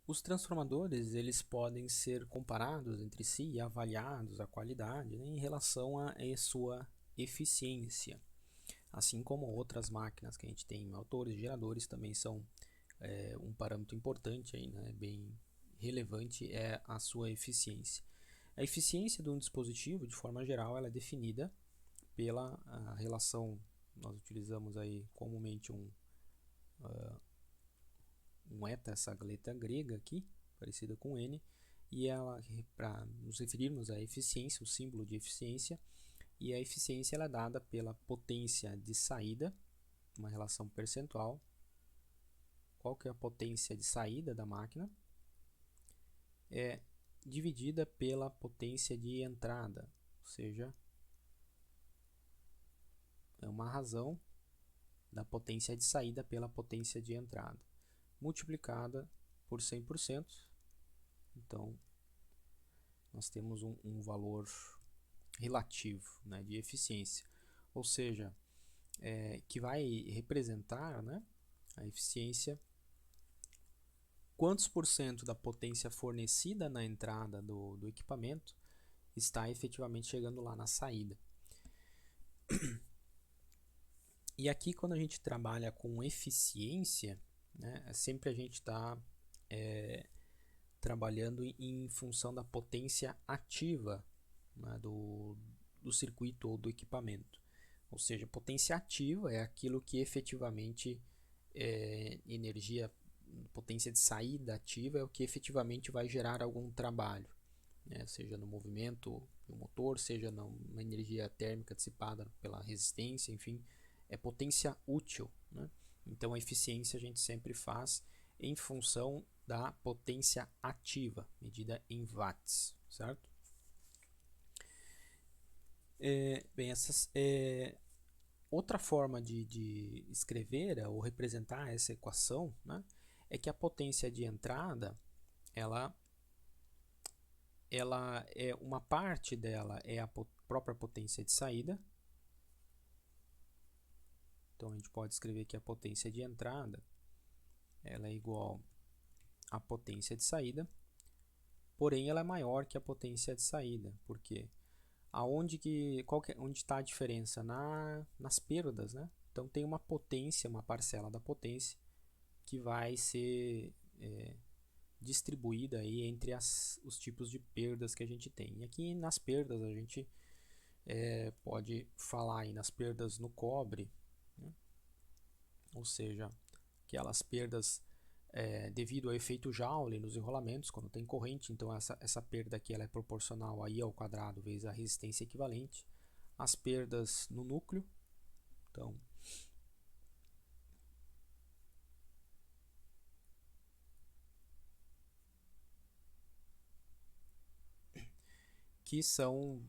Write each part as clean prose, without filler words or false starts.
Os transformadores eles podem ser comparados entre si e avaliados a qualidade, né, em relação à sua eficiência, assim como outras máquinas que a gente tem, motores, geradores também são um parâmetro importante aí, né, bem relevante é a sua eficiência. A eficiência de um dispositivo, de forma geral, ela é definida pela relação, nós utilizamos aí comumente um eta, essa letra grega aqui, parecida com N, e ela, para nos referirmos à eficiência, o símbolo de eficiência, e a eficiência ela é dada pela potência de saída, uma relação percentual. Qual que é a potência de saída da máquina? É dividida pela potência de entrada, ou seja, é uma razão da potência de saída pela potência de entrada, multiplicada por 100%. Então, nós temos um valor relativo, né, de eficiência, ou seja, que vai representar, né, a eficiência, quantos por cento da potência fornecida na entrada do equipamento está efetivamente chegando lá na saída. E aqui, quando a gente trabalha com eficiência, né, sempre a gente está trabalhando em função da potência ativa, né, do circuito ou do equipamento. Ou seja, potência ativa é aquilo que efetivamente energia, potência de saída ativa é o que efetivamente vai gerar algum trabalho, né? Seja no movimento do motor, seja numa energia térmica dissipada pela resistência, enfim, é potência útil, né? Então a eficiência a gente sempre faz em função da potência ativa, medida em watts, certo? Bem, outra forma de escrever ou representar essa equação, né, é que a potência de entrada, ela é uma parte dela é a própria potência de saída. Então a gente pode escrever que a potência de entrada ela é igual à potência de saída, porém ela é maior que a potência de saída. Por quê? Onde está a diferença? Nas perdas, né? Então tem uma potência, uma parcela da potência que vai ser distribuída aí entre os tipos de perdas que a gente tem. E aqui nas perdas a gente pode falar aí nas perdas no cobre, né? Ou seja, aquelas perdas devido ao efeito Joule nos enrolamentos, quando tem corrente, então essa perda aqui ela é proporcional a I ao quadrado vezes a resistência equivalente. As perdas no núcleo, então que são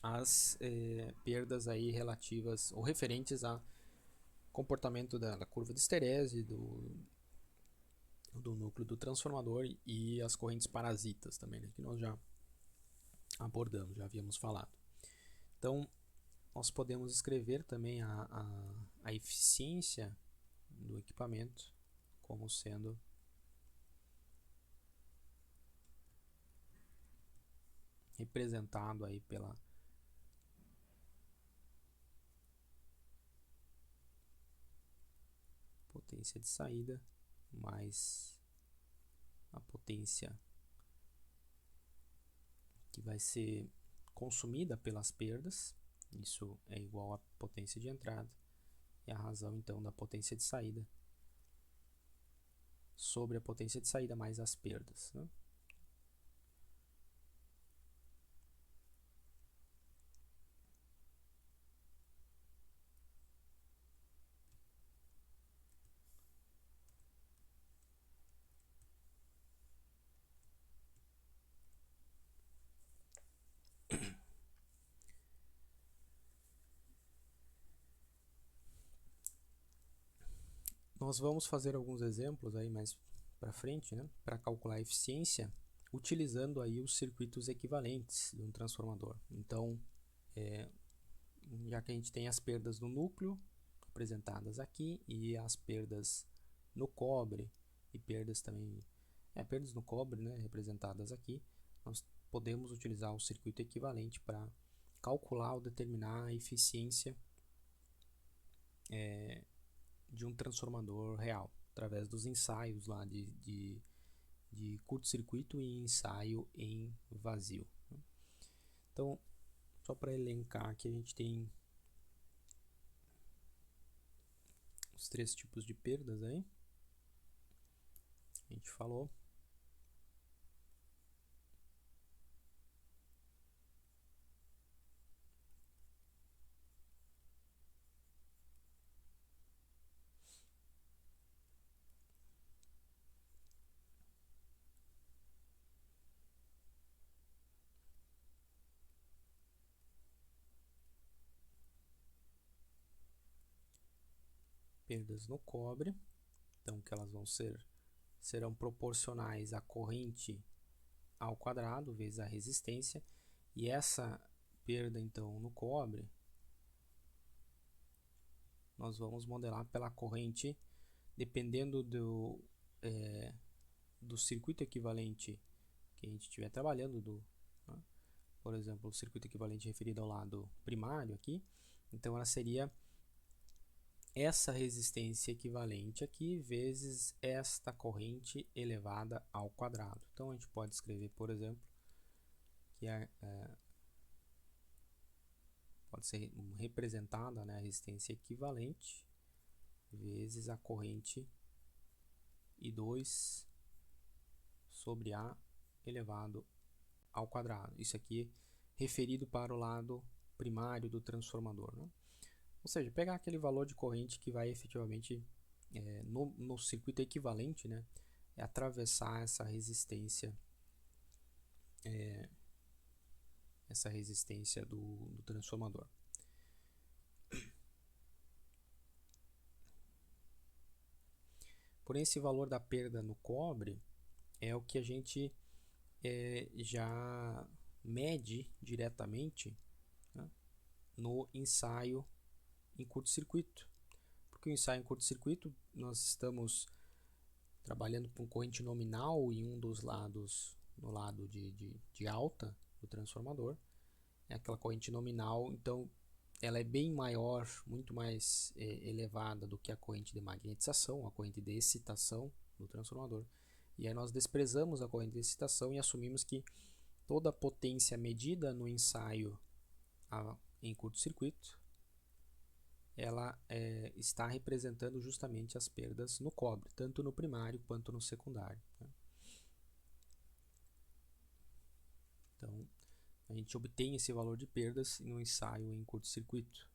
as perdas aí relativas ou referentes a comportamento da curva de esterese, do núcleo do transformador e as correntes parasitas também, né, que nós já abordamos, já havíamos falado. Então, nós podemos escrever também a eficiência do equipamento como sendo representado aí pela potência de saída mais a potência que vai ser consumida pelas perdas, isso é igual à potência de entrada, e a razão então da potência de saída sobre a potência de saída mais as perdas, né? Nós vamos fazer alguns exemplos aí mais para frente, né, para calcular a eficiência utilizando aí os circuitos equivalentes de um transformador. Então, já que a gente tem as perdas no núcleo apresentadas aqui e as perdas no cobre e perdas também, perdas no cobre, né, representadas aqui, nós podemos utilizar o circuito equivalente para calcular ou determinar a eficiência de um transformador real, através dos ensaios lá de curto-circuito e ensaio em vazio. Então, só para elencar aqui, a gente tem os 3 tipos de perdas aí. A gente falou. Perdas no cobre, então que elas serão proporcionais à corrente ao quadrado vezes a resistência, e essa perda então no cobre nós vamos modelar pela corrente, dependendo do circuito equivalente que a gente estiver trabalhando, né? Por exemplo, o circuito equivalente referido ao lado primário aqui, então ela seria essa resistência equivalente aqui vezes esta corrente elevada ao quadrado. Então a gente pode escrever, por exemplo, que pode ser representada, né, a resistência equivalente vezes a corrente I2 sobre A elevado ao quadrado. Isso aqui referido para o lado primário do transformador, né? Ou seja, pegar aquele valor de corrente que vai efetivamente no circuito equivalente, né, atravessar essa resistência do transformador. Porém, esse valor da perda no cobre é o que a gente já mede diretamente, né, no ensaio em curto-circuito. Porque o ensaio em curto-circuito nós estamos trabalhando com corrente nominal em um dos lados, no lado de alta do transformador. É aquela corrente nominal, então ela é bem maior, muito mais elevada do que a corrente de magnetização, a corrente de excitação do transformador. E aí nós desprezamos a corrente de excitação e assumimos que toda a potência medida no ensaio em curto-circuito ela está representando justamente as perdas no cobre, tanto no primário quanto no secundário, né? Então, a gente obtém esse valor de perdas no ensaio em curto-circuito.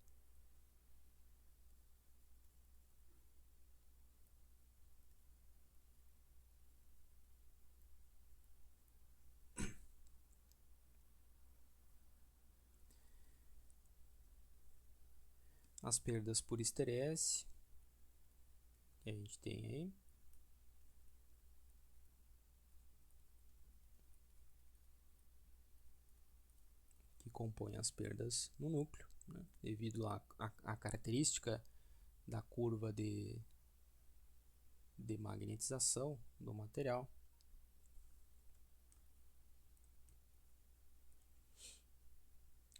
As perdas por esterese que a gente tem aí. Que compõem as perdas no núcleo, né? Devido à característica da curva de magnetização do material.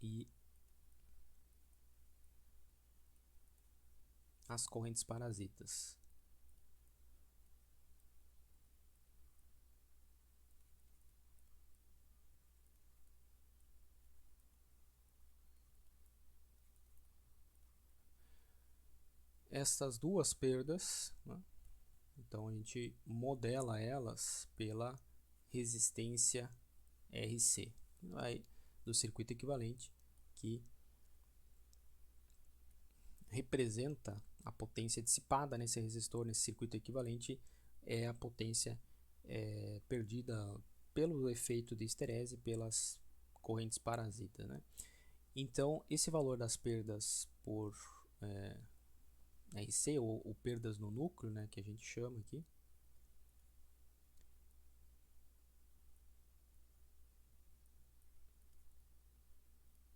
E as correntes parasitas. Essas duas perdas, né, então a gente modela elas pela resistência RC do circuito equivalente, que representa a potência dissipada nesse resistor, nesse circuito equivalente, é a potência perdida pelo efeito de esterese pelas correntes parasitas, né? Então, esse valor das perdas por RC, ou perdas no núcleo, né, que a gente chama aqui,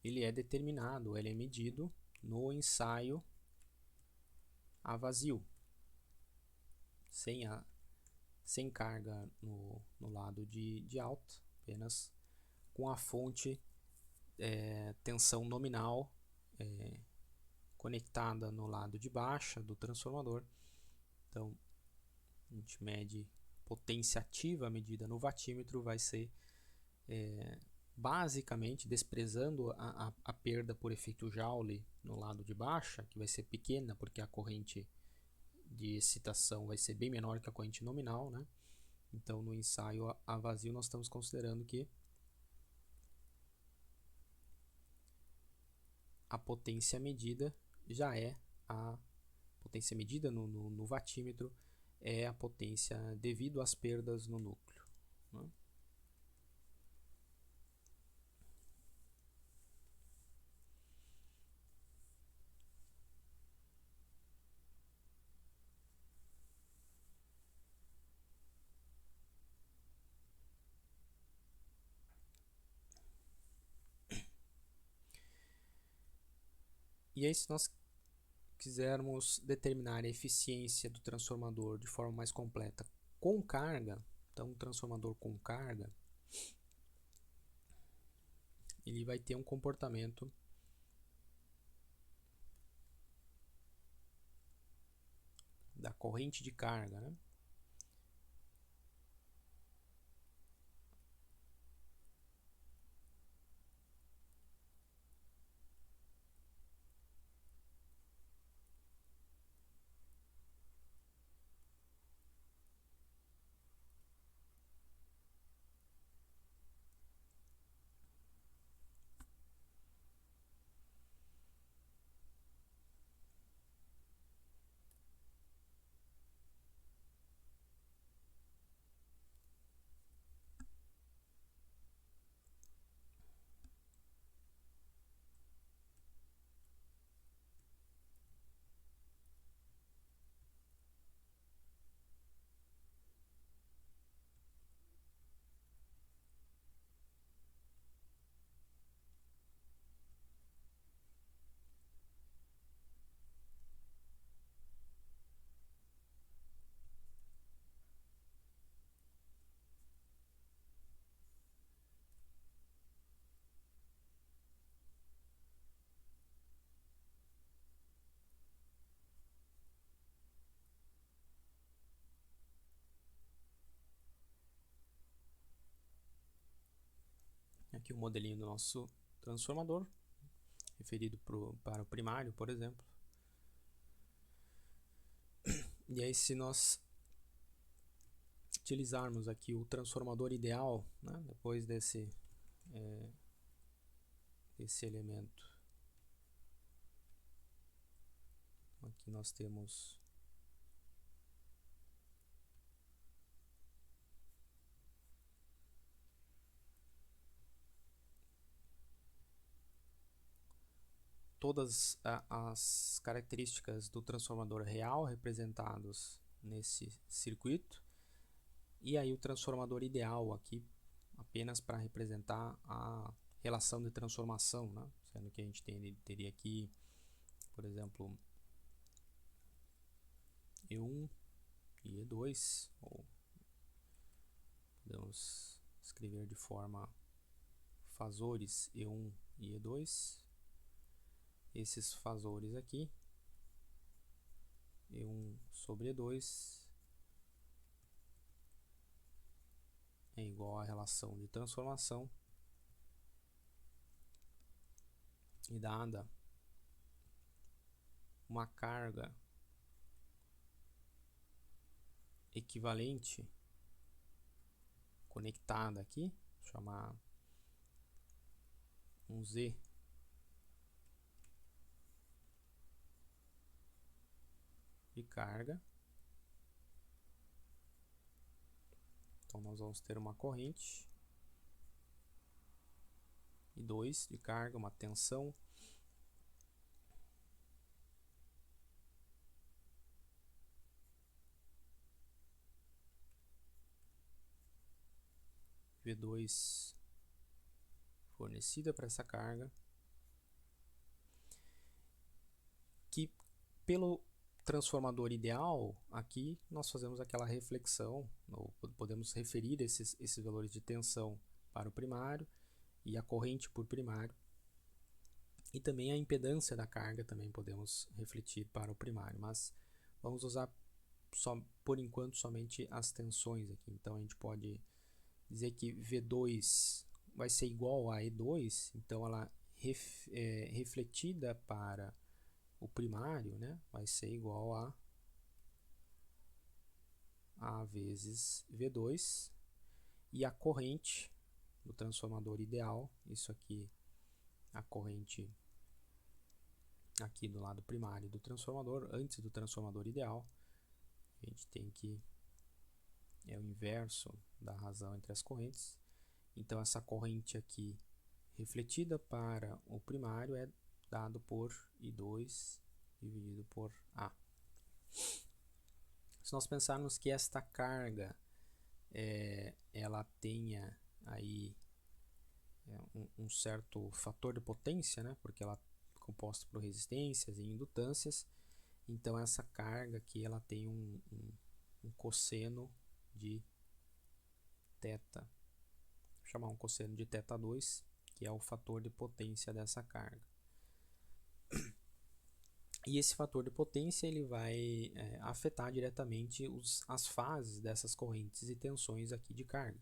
ele é determinado, ele é medido no ensaio a vazio, sem a sem carga no lado de alta, apenas com a fonte tensão nominal conectada no lado de baixa do transformador. Então a gente mede potência ativa medida no watímetro, vai ser basicamente, desprezando a perda por efeito Joule no lado de baixa, que vai ser pequena porque a corrente de excitação vai ser bem menor que a corrente nominal, né? Então no ensaio a vazio nós estamos considerando que a potência medida já é a potência medida no watímetro, é a potência devido às perdas no núcleo, né? E aí, se nós quisermos determinar a eficiência do transformador de forma mais completa com carga, então um transformador com carga, ele vai ter um comportamento da corrente de carga, né? Aqui o modelinho do nosso transformador, referido para o primário, por exemplo. E aí, se nós utilizarmos aqui o transformador ideal, né, depois desse elemento, aqui nós temos todas as características do transformador real representados nesse circuito, e aí o transformador ideal aqui apenas para representar a relação de transformação, né? Sendo que a gente teria aqui, por exemplo, E1 e E2, ou podemos escrever de forma fasores E1 e E2. Esses fasores aqui, E1 sobre E2, é igual à relação de transformação, e dada uma carga equivalente conectada aqui, vou chamar um Z de carga. Então nós vamos ter uma corrente e 2 de carga, uma tensão, V2 fornecida para essa carga, que pelo transformador ideal, aqui nós fazemos aquela reflexão, ou podemos referir esses valores de tensão para o primário e a corrente por primário. E também a impedância da carga também podemos refletir para o primário, mas vamos usar por enquanto somente as tensões aqui. Então a gente pode dizer que V2 vai ser igual a E2, então ela refletida para o primário, né, vai ser igual a A vezes V2, e a corrente do transformador ideal, isso aqui, a corrente aqui do lado primário do transformador, antes do transformador ideal, a gente tem que é o inverso da razão entre as correntes. Então essa corrente aqui refletida para o primário é dado por I2 dividido por A. Se nós pensarmos que esta carga ela tenha aí um certo fator de potência, né, porque ela é composta por resistências e indutâncias, então essa carga aqui ela tem um cosseno de θ, vou chamar um cosseno de θ2, que é o fator de potência dessa carga. E esse fator de potência ele vai afetar diretamente as fases dessas correntes e tensões aqui de carga,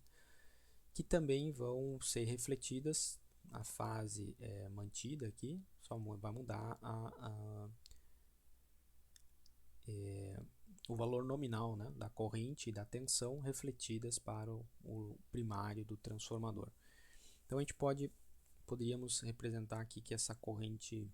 que também vão ser refletidas. A fase mantida aqui, só vai mudar o valor nominal, né, da corrente e da tensão refletidas para o primário do transformador. Então a gente poderíamos representar aqui que essa corrente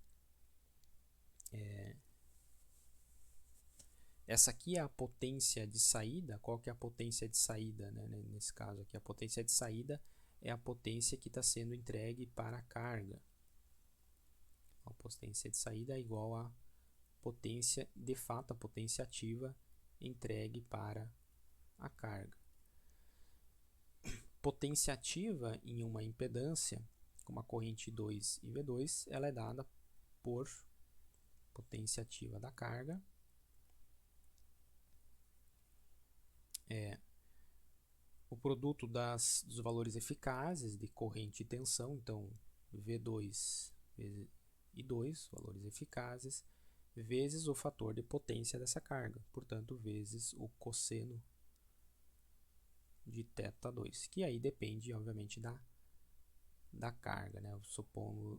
essa aqui é a potência de saída. Qual que é a potência de saída, né? Nesse caso aqui, a potência de saída é a potência que está sendo entregue para a carga. A potência de saída é igual à potência, de fato, a potência ativa entregue para a carga. Potência ativa em uma impedância, como a corrente 2 e V2, ela é dada por potência ativa da carga o produto dos valores eficazes de corrente e tensão, então V2 e 2, valores eficazes, vezes o fator de potência dessa carga, portanto, vezes o cosseno de θ2, que aí depende, obviamente, da carga, né? Supomos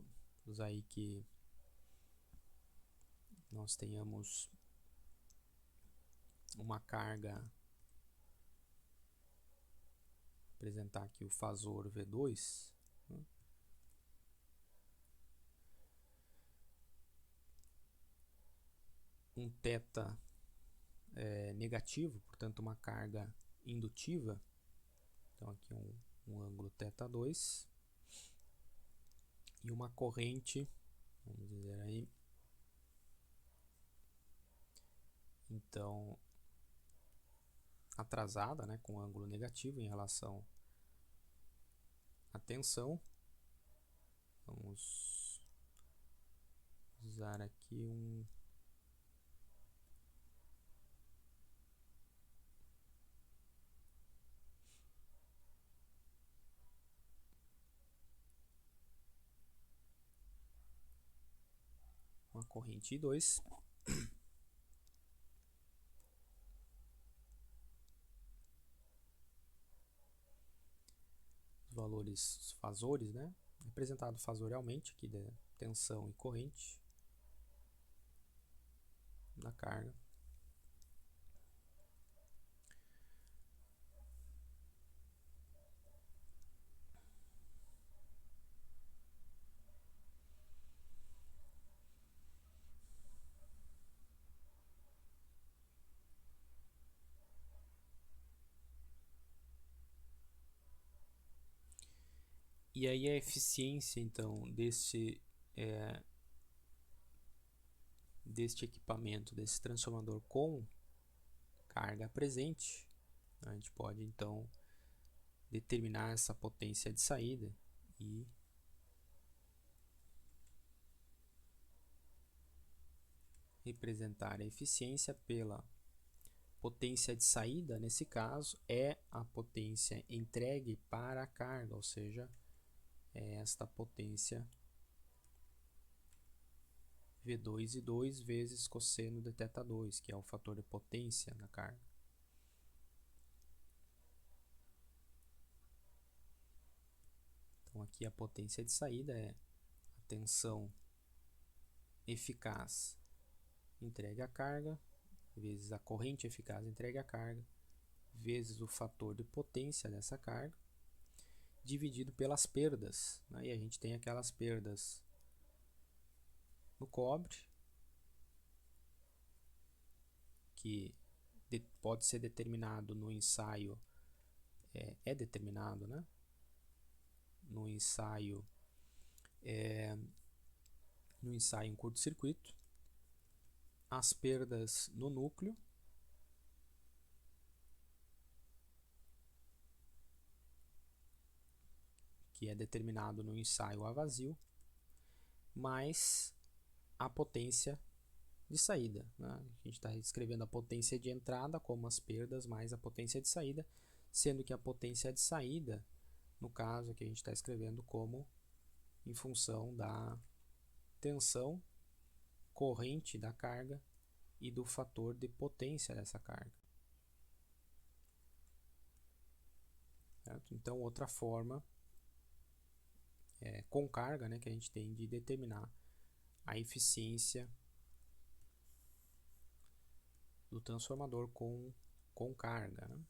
aí que nós tenhamos uma carga, apresentar aqui o fasor V2, né? Um θ negativo, portanto uma carga indutiva, então aqui um ângulo θ2, e uma corrente, vamos dizer aí, então atrasada, né, com ângulo negativo em relação à tensão. Vamos usar aqui uma corrente I2. Os valores, os fasores, né? Representado fasorialmente aqui da tensão e corrente na carga. E aí a eficiência, então, deste equipamento, desse transformador com carga presente, a gente pode, então, determinar essa potência de saída e representar a eficiência pela potência de saída, nesse caso, é a potência entregue para a carga, ou seja, é esta potência V2I2 vezes cosseno de θ2, que é o fator de potência da carga. Então aqui a potência de saída é a tensão eficaz entregue à carga, vezes a corrente eficaz entregue à carga, vezes o fator de potência dessa carga, dividido pelas perdas. Aí a gente tem aquelas perdas no cobre, que pode ser determinado no ensaio, é determinado, né? No ensaio em curto-circuito, as perdas no núcleo, que é determinado no ensaio a vazio, mais a potência de saída, né? A gente está escrevendo a potência de entrada como as perdas mais a potência de saída, sendo que a potência de saída, no caso aqui a gente está escrevendo como em função da tensão corrente da carga e do fator de potência dessa carga. Certo? Então, outra forma com carga, né, que a gente tem de determinar a eficiência do transformador com carga, né?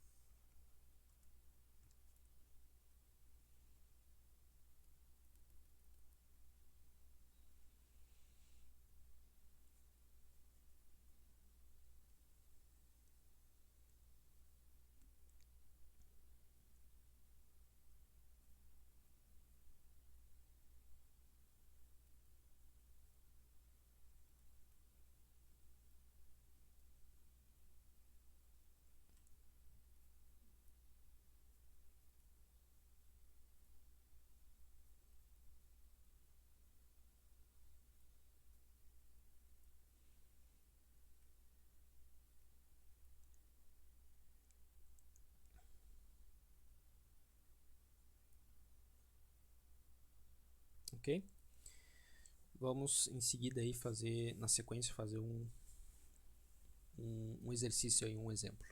Ok? Vamos em seguida aí fazer, na sequência, fazer um exercício aí, um exemplo.